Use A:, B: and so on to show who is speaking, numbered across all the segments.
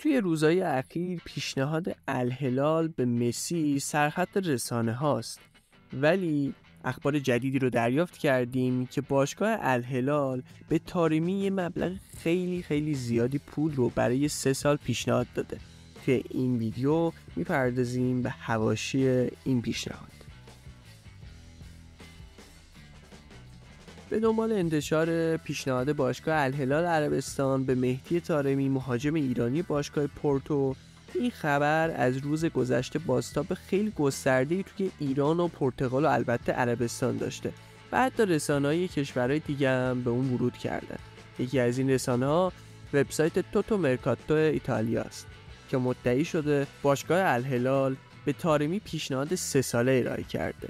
A: توی روزهای اخیر پیشنهاد الهلال به مسی سرخط رسانه هاست، ولی اخبار جدیدی رو دریافت کردیم که باشگاه الهلال به طارمی یه مبلغ خیلی زیادی پول رو برای 3 سال پیشنهاد داده. توی این ویدیو میپردازیم به حواشی این پیشنهاد. به دنبال انتشار پیشنهاد باشگاه الهلال عربستان به مهدی طارمی مهاجم ایرانی باشگاه پورتو، این خبر از روز گذشته بازتاب خیلی گسترده‌ای توی ایران و پرتغال و البته عربستان داشته و حتی رسانه‌های کشورهای دیگه هم به اون ورود کردن. یکی از این رسانه‌ها وبسایت توتو مرکاتو ایتالیا است که مدعی شده باشگاه الهلال به طارمی پیشنهاد 3 ساله ارائه کرده.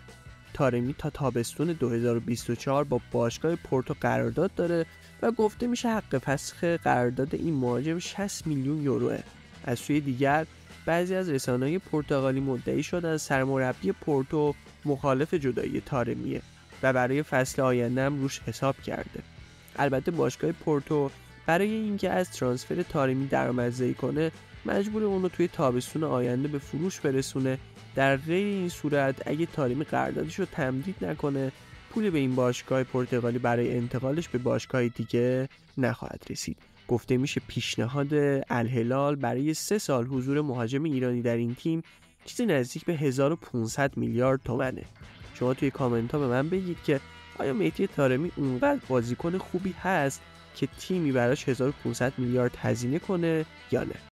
A: طارمی تا تابستون 2024 با باشگاه پورتو قرارداد داره و گفته میشه حق فسخ قرارداد این مهاجم 60 میلیون یوروه. از سوی دیگر بعضی از رسانه‌های پرتغالی مدعی شدن سرمربی پورتو مخالف جدایی طارمیه و برای فصل آینده هم روش حساب کرده. البته باشگاه پورتو برای اینکه از ترانسفر طارمی درآمدزایی کنه مجبور اونو توی تابستون آینده به فروش برسونه. در غیر این صورت اگه طارمی قراردادش رو تمدید نکنه پولی به این باشگاه پرتغالی برای انتقالش به باشگاه دیگه نخواهد رسید. گفته میشه پیشنهاد الهلال برای 3 سال حضور مهاجم ایرانی در این تیم چیزی نزدیک به 1500 میلیارد تومنه. شما توی کامنت ها به من بگید که آیا مهدی طارمی اونقدر بازیکن خوبی هست که تیمی براش 1500 میلیارد هزینه کنه یا نه؟